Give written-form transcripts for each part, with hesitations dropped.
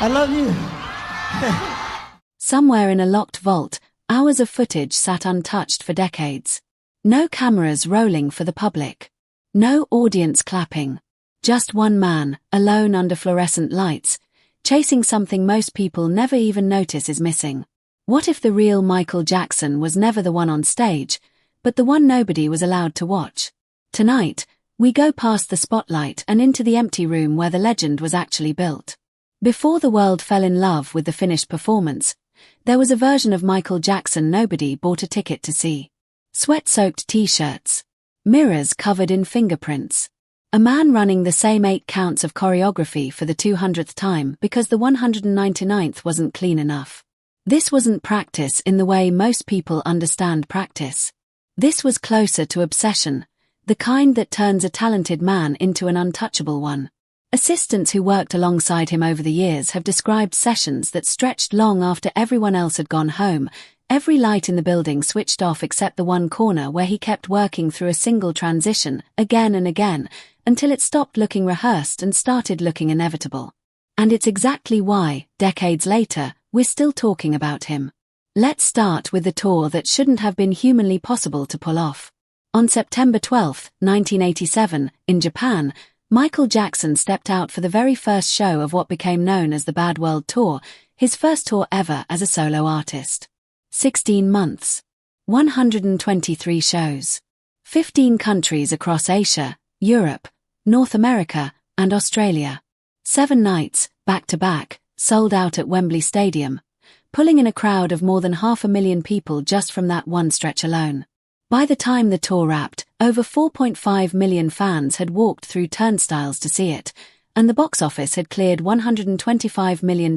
I love you. Somewhere in a locked vault, hours of footage sat untouched for decades. No cameras rolling for the public. No audience clapping. Just one man, alone under fluorescent lights, chasing something most people never even notice is missing. What if the real Michael Jackson was never the one on stage, but the one nobody was allowed to watch? Tonight, we go past the spotlight and into the empty room where the legend was actually built. Before the world fell in love with the finished performance, there was a version of Michael Jackson nobody bought a ticket to see. Sweat-soaked t-shirts. Mirrors covered in fingerprints. A man running the same 8 counts of choreography for the 200th time because the 199th wasn't clean enough. This wasn't practice in the way most people understand practice. This was closer to obsession, the kind that turns a talented man into an untouchable one. Assistants who worked alongside him over the years have described sessions that stretched long after everyone else had gone home, every light in the building switched off except the one corner where he kept working through a single transition, again and again, until it stopped looking rehearsed and started looking inevitable. And it's exactly why, decades later, we're still talking about him. Let's start with the tour that shouldn't have been humanly possible to pull off. On September 12, 1987, in Japan, Michael Jackson stepped out for the very first show of what became known as the Bad World Tour, his first tour ever as a solo artist. 16 months. 123 shows. 15 countries across Asia, Europe, North America, and Australia. 7 nights, back-to-back, sold out at Wembley Stadium, pulling in a crowd of more than 500,000 people just from that one stretch alone. By the time the tour wrapped, over 4.5 million fans had walked through turnstiles to see it, and the box office had cleared $125 million,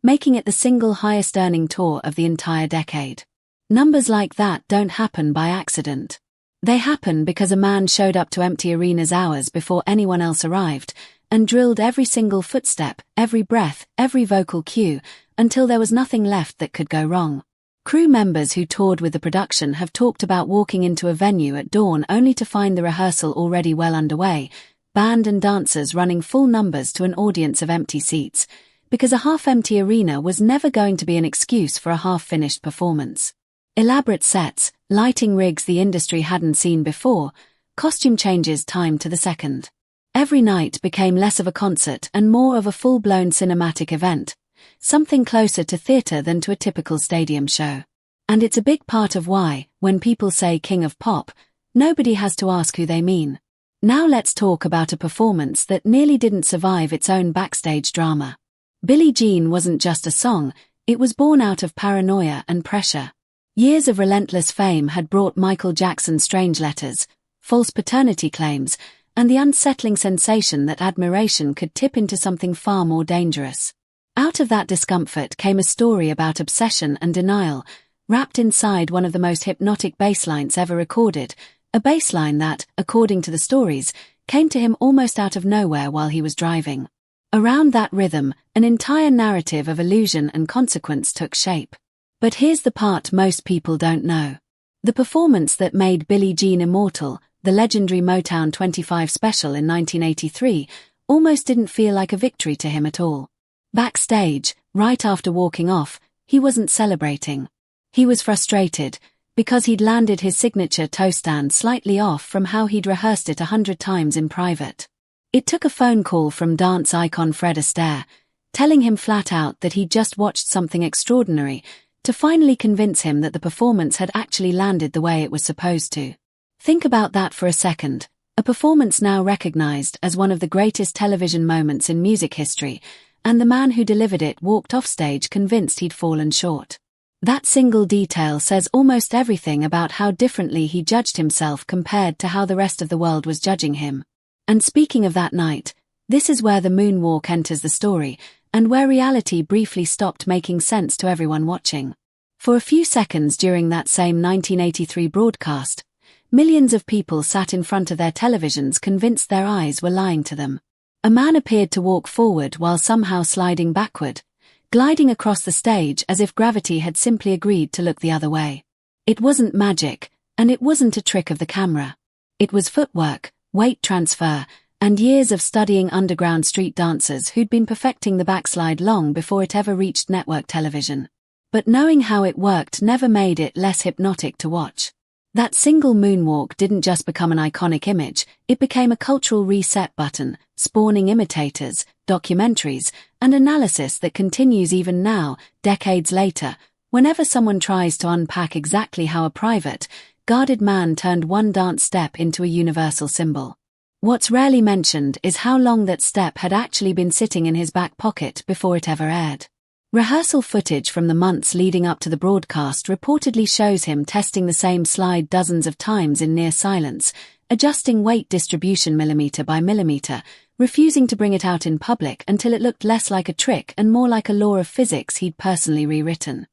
making it the single highest-earning tour of the entire decade. Numbers like that don't happen by accident. They happen because a man showed up to empty arenas hours before anyone else arrived, and drilled every single footstep, every breath, every vocal cue, until there was nothing left that could go wrong. Crew members who toured with the production have talked about walking into a venue at dawn only to find the rehearsal already well underway, band and dancers running full numbers to an audience of empty seats, because a half-empty arena was never going to be an excuse for a half-finished performance. Elaborate sets, lighting rigs the industry hadn't seen before, costume changes timed to the second. Every night became less of a concert and more of a full-blown cinematic event, something closer to theatre than to a typical stadium show. And it's a big part of why, when people say King of Pop, nobody has to ask who they mean. Now let's talk about a performance that nearly didn't survive its own backstage drama. Billie Jean wasn't just a song, it was born out of paranoia and pressure. Years of Relentless fame had brought Michael Jackson strange letters, false paternity claims, and the unsettling sensation that admiration could tip into something far more dangerous. Out of that discomfort came a story about obsession and denial, wrapped inside one of the most hypnotic bass lines ever recorded, a bass line that, according to the stories, came to him almost out of nowhere while he was driving. Around that rhythm, an entire narrative of illusion and consequence took shape. But here's the part most people don't know. The performance that made Billie Jean immortal, the legendary Motown 25 special in 1983, almost didn't feel like a victory to him at all. Backstage, right after walking off, he wasn't celebrating. He was frustrated, because he'd landed his signature toe stand slightly off from how he'd rehearsed it 100 times in private. It took a phone call from dance icon Fred Astaire, telling him flat out that he'd just watched something extraordinary, to finally convince him that the performance had actually landed the way it was supposed to. Think about that for a second, a performance now recognized as one of the greatest television moments in music history, and the man who delivered it walked offstage convinced he'd fallen short. That single detail says almost everything about how differently he judged himself compared to how the rest of the world was judging him. And speaking of that night, this is where the moonwalk enters the story, and where reality briefly stopped making sense to everyone watching. For a few seconds during that same 1983 broadcast, millions of people sat in front of their televisions convinced their eyes were lying to them. A man appeared to walk forward while somehow sliding backward, gliding across the stage as if gravity had simply agreed to look the other way. It wasn't magic, and it wasn't a trick of the camera. It was footwork, weight transfer, and years of studying underground street dancers who'd been perfecting the backslide long before it ever reached network television. But knowing how it worked never made it less hypnotic to watch. That single moonwalk didn't just become an iconic image, it became a cultural reset button, spawning imitators, documentaries, and analysis that continues even now, decades later, whenever someone tries to unpack exactly how a private, guarded man turned one dance step into a universal symbol. What's rarely mentioned is how long that step had actually been sitting in his back pocket before it ever aired. Rehearsal footage from the months leading up to the broadcast reportedly shows him testing the same slide dozens of times in near silence, adjusting weight distribution millimeter by millimeter, refusing to bring it out in public until it looked less like a trick and more like a law of physics he'd personally rewritten.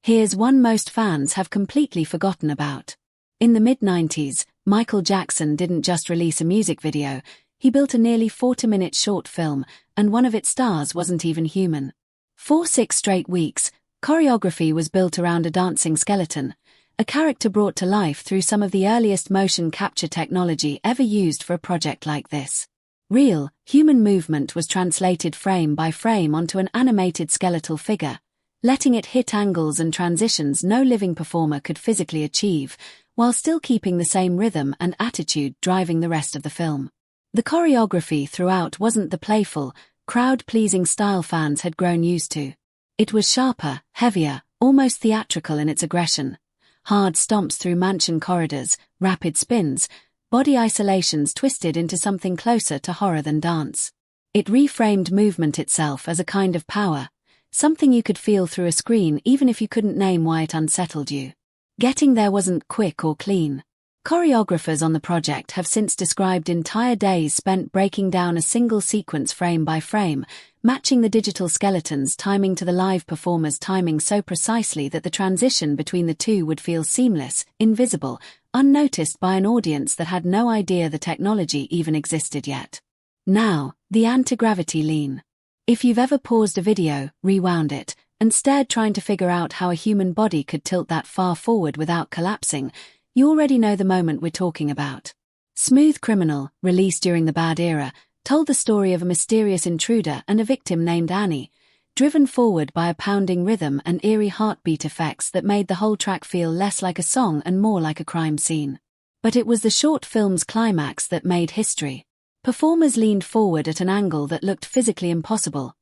Here's one most fans have completely forgotten about. In the mid-90s, Michael Jackson didn't just release a music video, he built a nearly 40-minute short film, and one of its stars wasn't even human. For 6 straight weeks, choreography was built around a dancing skeleton, a character brought to life through some of the earliest motion capture technology ever used for a project like this. Real, human movement was translated frame by frame onto an animated skeletal figure, letting it hit angles and transitions no living performer could physically achieve, while still keeping the same rhythm and attitude driving the rest of the film. The choreography throughout wasn't the playful, crowd-pleasing style fans had grown used to. It was sharper, heavier, almost theatrical in its aggression. Hard stomps through mansion corridors, rapid spins, body isolations twisted into something closer to horror than dance. It reframed movement itself as a kind of power, something you could feel through a screen even if you couldn't name why it unsettled you. Getting there wasn't quick or clean. Choreographers on the project have since described entire days spent breaking down a single sequence frame by frame, matching the digital skeletons' timing to the live performers' timing so precisely that the transition between the two would feel seamless, invisible, unnoticed by an audience that had no idea the technology even existed yet. Now, the anti-gravity lean. If you've ever paused a video, rewound it, and stared trying to figure out how a human body could tilt that far forward without collapsing, you already know the moment we're talking about. Smooth Criminal, released during the Bad era, told the story of a mysterious intruder and a victim named Annie, driven forward by a pounding rhythm and eerie heartbeat effects that made the whole track feel less like a song and more like a crime scene. But it was the short film's climax that made history. Performers leaned forward at an angle that looked physically impossible.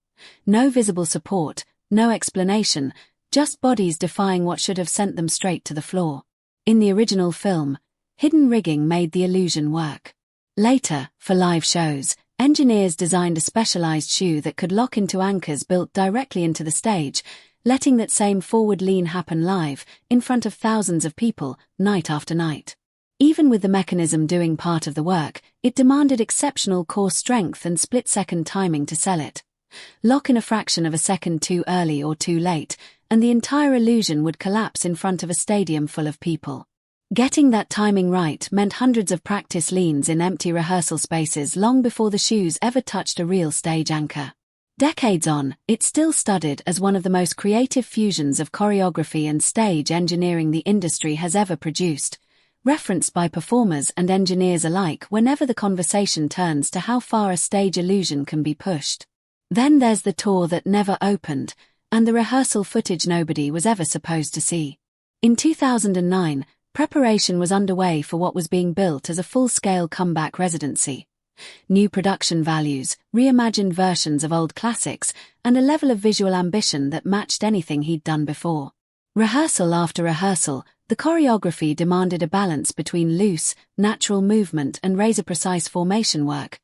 No visible support, no explanation, just bodies defying what should have sent them straight to the floor. In the original film, hidden rigging made the illusion work. Later, for live shows, engineers designed a specialized shoe that could lock into anchors built directly into the stage, letting that same forward lean happen live, in front of thousands of people, night after night. Even with the mechanism doing part of the work, it demanded exceptional core strength and split-second timing to sell it. Lock in a fraction of a second too early or too late, and the entire illusion would collapse in front of a stadium full of people. Getting that timing right meant hundreds of practice leans in empty rehearsal spaces long before the shoes ever touched a real stage anchor. Decades on, it's still studied as one of the most creative fusions of choreography and stage engineering the industry has ever produced, referenced by performers and engineers alike whenever the conversation turns to how far a stage illusion can be pushed. Then there's the tour that never opened, and the rehearsal footage nobody was ever supposed to see. In 2009, preparation was underway for what was being built as a full-scale comeback residency. New production values, reimagined versions of old classics, and a level of visual ambition that matched anything he'd done before. Rehearsal after rehearsal, the choreography demanded a balance between loose, natural movement and razor-precise formation work,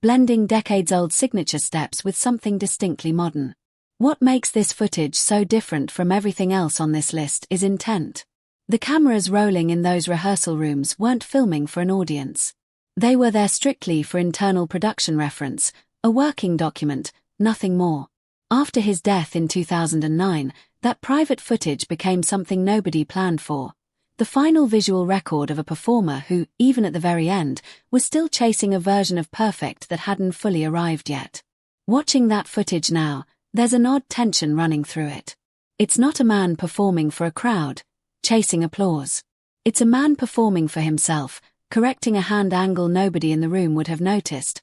blending decades-old signature steps with something distinctly modern. What makes this footage so different from everything else on this list is intent. The cameras rolling in those rehearsal rooms weren't filming for an audience. They were there strictly for internal production reference, a working document, nothing more. After his death in 2009, that private footage became something nobody planned for. The final visual record of a performer who, even at the very end, was still chasing a version of perfect that hadn't fully arrived yet. Watching that footage now, there's an odd tension running through it. It's not a man performing for a crowd, chasing applause. It's a man performing for himself, correcting a hand angle nobody in the room would have noticed,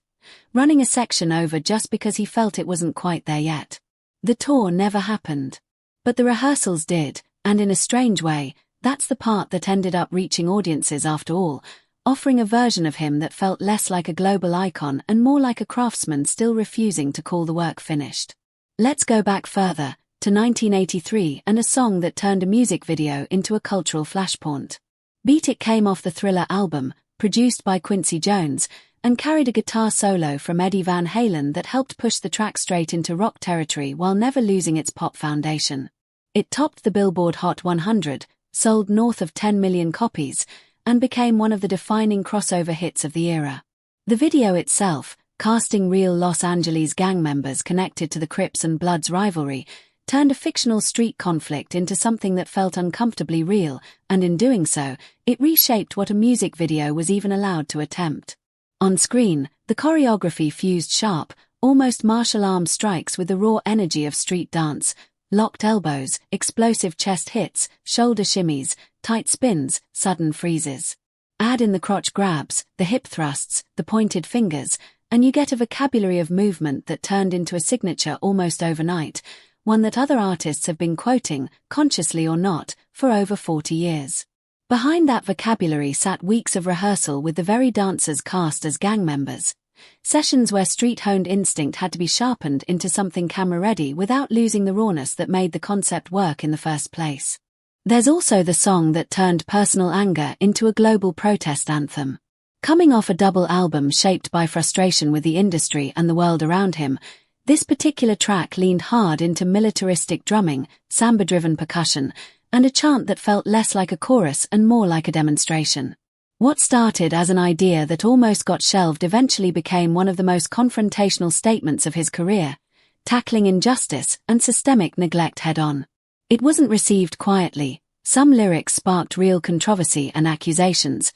running a section over just because he felt it wasn't quite there yet. The tour never happened. But the rehearsals did, and in a strange way, that's the part that ended up reaching audiences after all, offering a version of him that felt less like a global icon and more like a craftsman still refusing to call the work finished. Let's go back further, to 1983 and a song that turned a music video into a cultural flashpoint. Beat It came off the Thriller album, produced by Quincy Jones, and carried a guitar solo from Eddie Van Halen that helped push the track straight into rock territory while never losing its pop foundation. It topped the Billboard Hot 100, sold north of 10 million copies, and became one of the defining crossover hits of the era. The video itself, casting real Los Angeles gang members connected to the Crips and Bloods rivalry, turned a fictional street conflict into something that felt uncomfortably real, and in doing so, it reshaped what a music video was even allowed to attempt. On screen, the choreography fused sharp, almost martial arms strikes with the raw energy of street dance, locked elbows, explosive chest hits, shoulder shimmies, tight spins, sudden freezes. Add in the crotch grabs, the hip thrusts, the pointed fingers, and you get a vocabulary of movement that turned into a signature almost overnight, one that other artists have been quoting, consciously or not, for over 40 years. Behind that vocabulary sat weeks of rehearsal with the very dancers cast as gang members. Sessions where street-honed instinct had to be sharpened into something camera-ready without losing the rawness that made the concept work in the first place. There's also the song that turned personal anger into a global protest anthem. Coming off a double album shaped by frustration with the industry and the world around him, this particular track leaned hard into militaristic drumming, samba-driven percussion, and a chant that felt less like a chorus and more like a demonstration. What started as an idea that almost got shelved eventually became one of the most confrontational statements of his career, tackling injustice and systemic neglect head-on. It wasn't received quietly. Some lyrics sparked real controversy and accusations,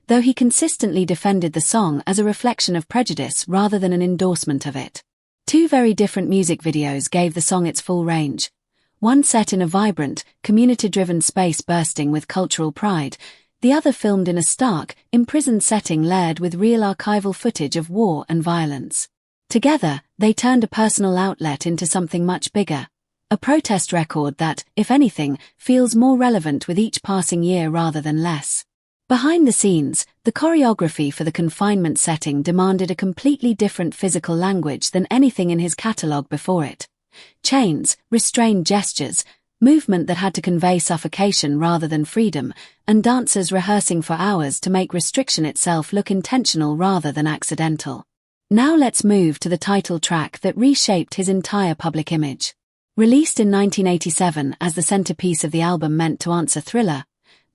though he consistently defended the song as a reflection of prejudice rather than an endorsement of it. Two very different music videos gave the song its full range. One set in a vibrant, community-driven space bursting with cultural pride, the other filmed in a stark, imprisoned setting layered with real archival footage of war and violence. Together, they turned a personal outlet into something much bigger. A protest record that, if anything, feels more relevant with each passing year rather than less. Behind the scenes, the choreography for the confinement setting demanded a completely different physical language than anything in his catalogue before it. Chains, restrained gestures, movement that had to convey suffocation rather than freedom, and dancers rehearsing for hours to make restriction itself look intentional rather than accidental. Now let's move to the title track that reshaped his entire public image. Released in 1987 as the centerpiece of the album meant to answer Thriller,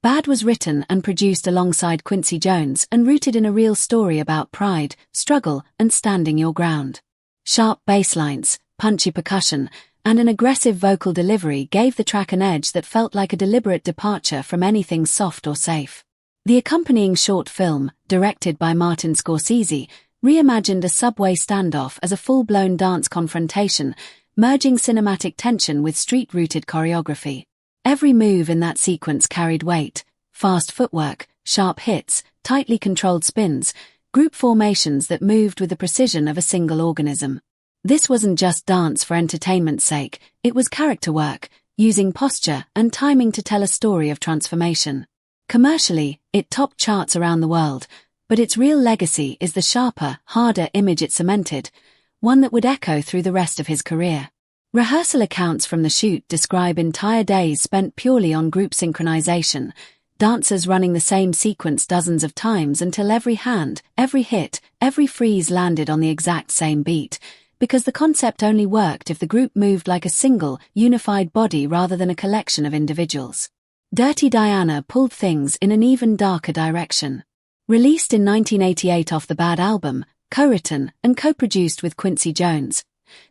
Bad was written and produced alongside Quincy Jones and rooted in a real story about pride, struggle, and standing your ground. Sharp bass lines, punchy percussion, and an aggressive vocal delivery gave the track an edge that felt like a deliberate departure from anything soft or safe. The accompanying short film, directed by Martin Scorsese, reimagined a subway standoff as a full-blown dance confrontation, merging cinematic tension with street-rooted choreography. Every move in that sequence carried weight: fast footwork, sharp hits, tightly controlled spins, group formations that moved with the precision of a single organism. This wasn't just dance for entertainment's sake, it was character work, using posture and timing to tell a story of transformation. Commercially, it topped charts around the world, but its real legacy is the sharper, harder image it cemented, one that would echo through the rest of his career. Rehearsal accounts from the shoot describe entire days spent purely on group synchronization, dancers running the same sequence dozens of times until every hand, every hit, every freeze landed on the exact same beat, because the concept only worked if the group moved like a single, unified body rather than a collection of individuals. Dirty Diana pulled things in an even darker direction. Released in 1988 off the Bad album, co-written and co-produced with Quincy Jones,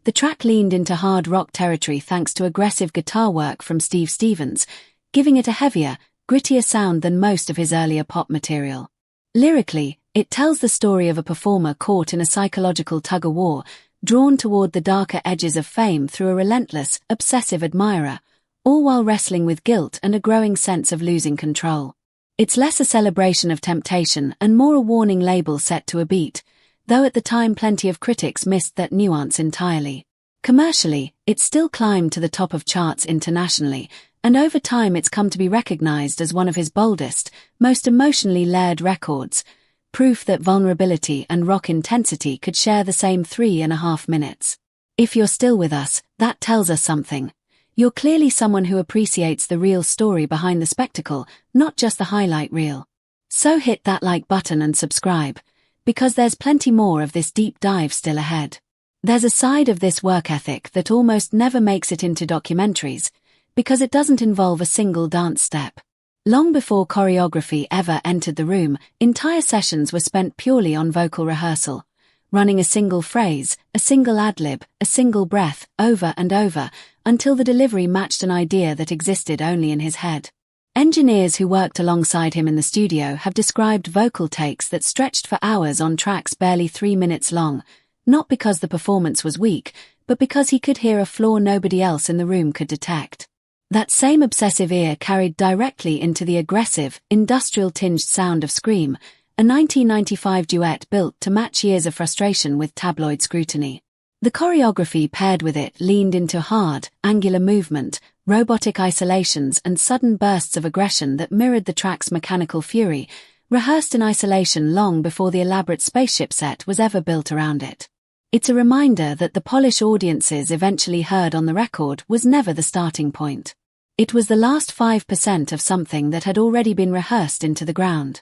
the track leaned into hard rock territory thanks to aggressive guitar work from Steve Stevens, giving it a heavier, grittier sound than most of his earlier pop material. Lyrically, it tells the story of a performer caught in a psychological tug-of-war, drawn toward the darker edges of fame through a relentless, obsessive admirer, all while wrestling with guilt and a growing sense of losing control. It's less a celebration of temptation and more a warning label set to a beat, though at the time plenty of critics missed that nuance entirely. Commercially, it still climbed to the top of charts internationally, and over time it's come to be recognized as one of his boldest, most emotionally layered records, proof that vulnerability and rock intensity could share the same 3.5 minutes. If you're still with us, that tells us something. You're clearly someone who appreciates the real story behind the spectacle, not just the highlight reel. So hit that like button and subscribe, because there's plenty more of this deep dive still ahead. There's a side of this work ethic that almost never makes it into documentaries, because it doesn't involve a single dance step. Long before choreography ever entered the room, entire sessions were spent purely on vocal rehearsal, running a single phrase, a single ad-lib, a single breath, over and over, until the delivery matched an idea that existed only in his head. Engineers who worked alongside him in the studio have described vocal takes that stretched for hours on tracks barely 3 minutes long, not because the performance was weak, but because he could hear a flaw nobody else in the room could detect. That same obsessive ear carried directly into the aggressive, industrial-tinged sound of Scream, a 1995 duet built to match years of frustration with tabloid scrutiny. The choreography paired with it leaned into hard, angular movement, robotic isolations and sudden bursts of aggression that mirrored the track's mechanical fury, rehearsed in isolation long before the elaborate spaceship set was ever built around it. It's a reminder that the polish audiences eventually heard on the record was never the starting point. It was the last 5% of something that had already been rehearsed into the ground.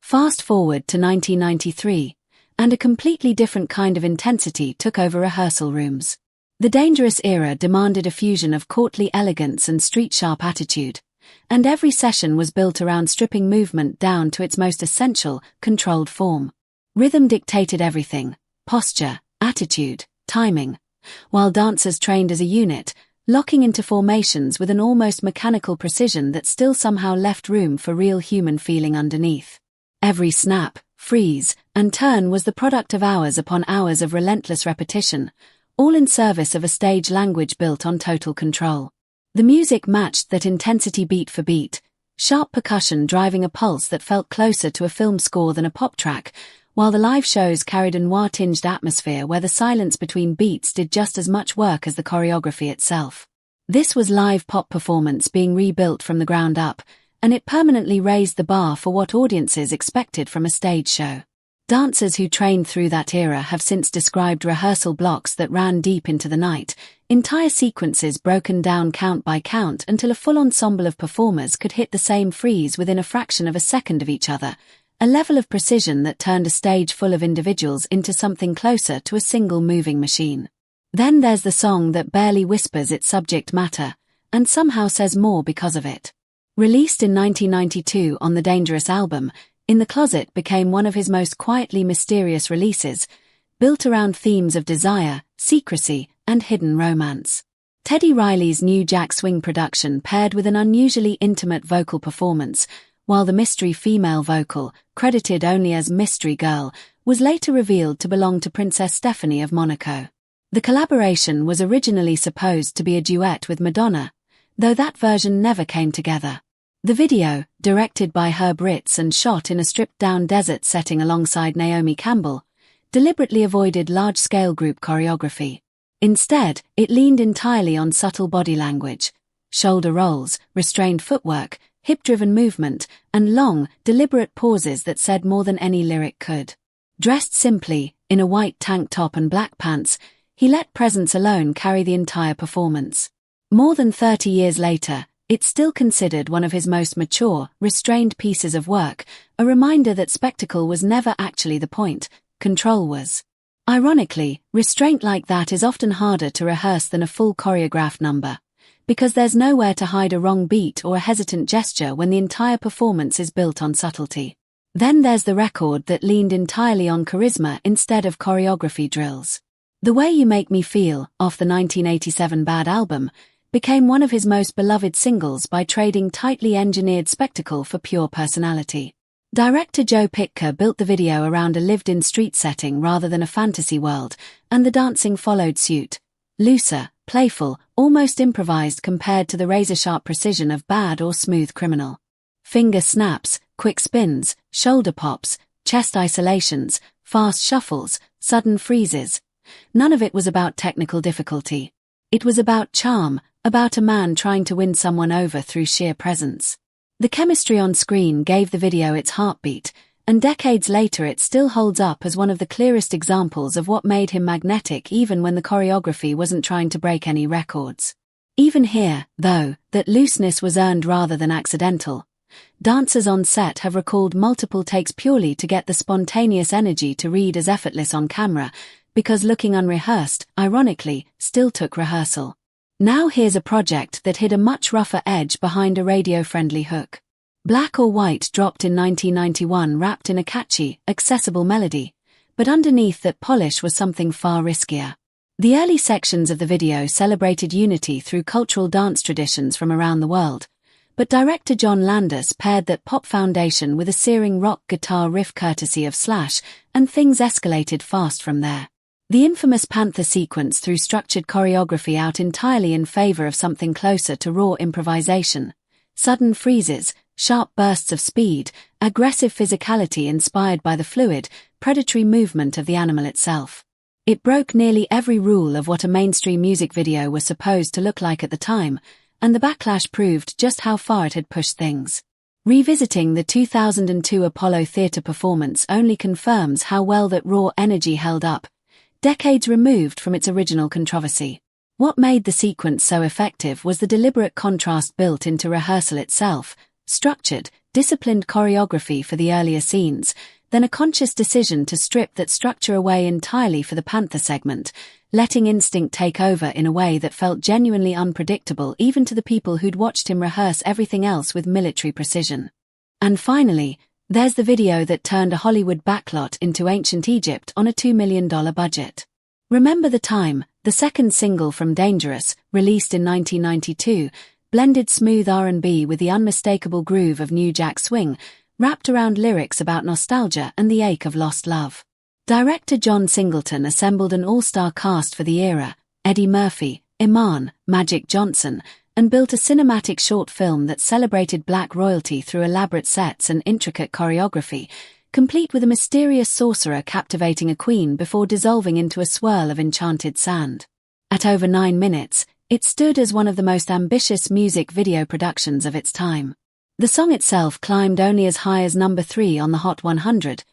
Fast forward to 1993, and a completely different kind of intensity took over rehearsal rooms. The Dangerous era demanded a fusion of courtly elegance and street-sharp attitude, and every session was built around stripping movement down to its most essential, controlled form. Rhythm dictated everything: posture, attitude, timing, while dancers trained as a unit, locking into formations with an almost mechanical precision that still somehow left room for real human feeling underneath. Every snap, freeze, and turn was the product of hours upon hours of relentless repetition, all in service of a stage language built on total control. The music matched that intensity beat for beat, sharp percussion driving a pulse that felt closer to a film score than a pop track, while the live shows carried a noir-tinged atmosphere where the silence between beats did just as much work as the choreography itself. This was live pop performance being rebuilt from the ground up, and it permanently raised the bar for what audiences expected from a stage show. Dancers who trained through that era have since described rehearsal blocks that ran deep into the night, entire sequences broken down count by count until a full ensemble of performers could hit the same freeze within a fraction of a second of each other, a level of precision that turned a stage full of individuals into something closer to a single moving machine. Then there's the song that barely whispers its subject matter, and somehow says more because of it. Released in 1992 on the Dangerous album, In the Closet became one of his most quietly mysterious releases, built around themes of desire, secrecy, and hidden romance. Teddy Riley's new Jack Swing production paired with an unusually intimate vocal performance, while the mystery female vocal, credited only as Mystery Girl, was later revealed to belong to Princess Stephanie of Monaco. The collaboration was originally supposed to be a duet with Madonna, though that version never came together. The video, directed by Herb Ritz and shot in a stripped-down desert setting alongside Naomi Campbell, deliberately avoided large-scale group choreography. Instead, it leaned entirely on subtle body language, shoulder rolls, restrained footwork, hip-driven movement, and long, deliberate pauses that said more than any lyric could. Dressed simply, in a white tank top and black pants, he let presence alone carry the entire performance. More than 30 years later, it's still considered one of his most mature, restrained pieces of work, a reminder that spectacle was never actually the point, control was. Ironically, restraint like that is often harder to rehearse than a full choreographed number, because there's nowhere to hide a wrong beat or a hesitant gesture when the entire performance is built on subtlety. Then there's the record that leaned entirely on charisma instead of choreography drills. The Way You Make Me Feel, off the 1987 Bad album, became one of his most beloved singles by trading tightly engineered spectacle for pure personality. Director Joe Pytka built the video around a lived-in street setting rather than a fantasy world, and the dancing followed suit. Looser, playful, almost improvised compared to the razor-sharp precision of Bad or Smooth Criminal. Finger snaps, quick spins, shoulder pops, chest isolations, fast shuffles, sudden freezes. None of it was about technical difficulty. It was about charm, about a man trying to win someone over through sheer presence. The chemistry on screen gave the video its heartbeat, and decades later it still holds up as one of the clearest examples of what made him magnetic even when the choreography wasn't trying to break any records. Even here, though, that looseness was earned rather than accidental. Dancers on set have recalled multiple takes purely to get the spontaneous energy to read as effortless on camera, because looking unrehearsed, ironically, still took rehearsal. Now here's a project that hid a much rougher edge behind a radio-friendly hook. Black or White dropped in 1991 wrapped in a catchy, accessible melody, but underneath that polish was something far riskier. The early sections of the video celebrated unity through cultural dance traditions from around the world, but director John Landis paired that pop foundation with a searing rock guitar riff courtesy of Slash, and things escalated fast from there. The infamous Panther sequence threw structured choreography out entirely in favor of something closer to raw improvisation. Sudden freezes, sharp bursts of speed, aggressive physicality inspired by the fluid, predatory movement of the animal itself. It broke nearly every rule of what a mainstream music video was supposed to look like at the time, and the backlash proved just how far it had pushed things. Revisiting the 2002 Apollo Theatre performance only confirms how well that raw energy held up, decades removed from its original controversy. What made the sequence so effective was the deliberate contrast built into rehearsal itself, structured, disciplined choreography for the earlier scenes, then a conscious decision to strip that structure away entirely for the Panther segment, letting instinct take over in a way that felt genuinely unpredictable even to the people who'd watched him rehearse everything else with military precision. And finally, there's the video that turned a Hollywood backlot into ancient Egypt on a $2 million budget. Remember the Time, the second single from Dangerous, released in 1992, blended smooth R&B with the unmistakable groove of New Jack Swing, wrapped around lyrics about nostalgia and the ache of lost love. Director John Singleton assembled an all-star cast for the era, Eddie Murphy, Iman, Magic Johnson, and built a cinematic short film that celebrated black royalty through elaborate sets and intricate choreography, complete with a mysterious sorcerer captivating a queen before dissolving into a swirl of enchanted sand. At over 9 minutes, it stood as one of the most ambitious music video productions of its time. The song itself climbed only as high as number 3 on the Hot 100,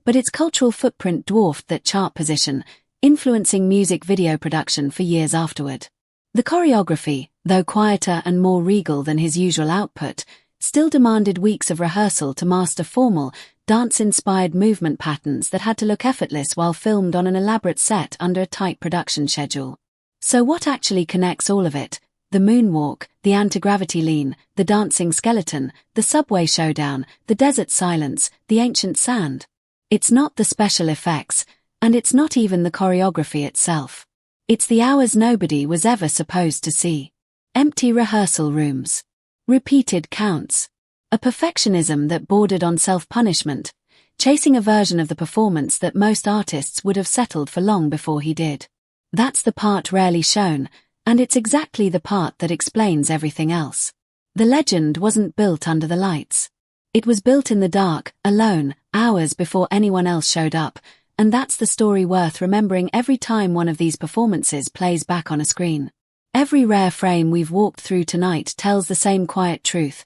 but its cultural footprint dwarfed that chart position, influencing music video production for years afterward. The choreography, though quieter and more regal than his usual output, still demanded weeks of rehearsal to master formal, dance-inspired movement patterns that had to look effortless while filmed on an elaborate set under a tight production schedule. So what actually connects all of it? The moonwalk, the anti-gravity lean, the dancing skeleton, the subway showdown, the desert silence, the ancient sand. It's not the special effects, and it's not even the choreography itself. It's the hours nobody was ever supposed to see. Empty rehearsal rooms. Repeated counts. A perfectionism that bordered on self-punishment, chasing a version of the performance that most artists would have settled for long before he did. That's the part rarely shown, and it's exactly the part that explains everything else. The legend wasn't built under the lights. It was built in the dark, alone, hours before anyone else showed up, and that's the story worth remembering every time one of these performances plays back on a screen. Every rare frame we've walked through tonight tells the same quiet truth.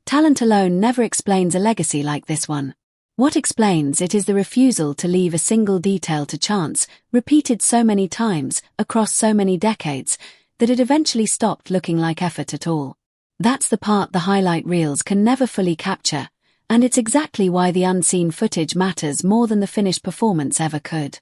Talent alone never explains a legacy like this one. What explains it is the refusal to leave a single detail to chance, repeated so many times, across so many decades, that it eventually stopped looking like effort at all. That's the part the highlight reels can never fully capture, and it's exactly why the unseen footage matters more than the finished performance ever could.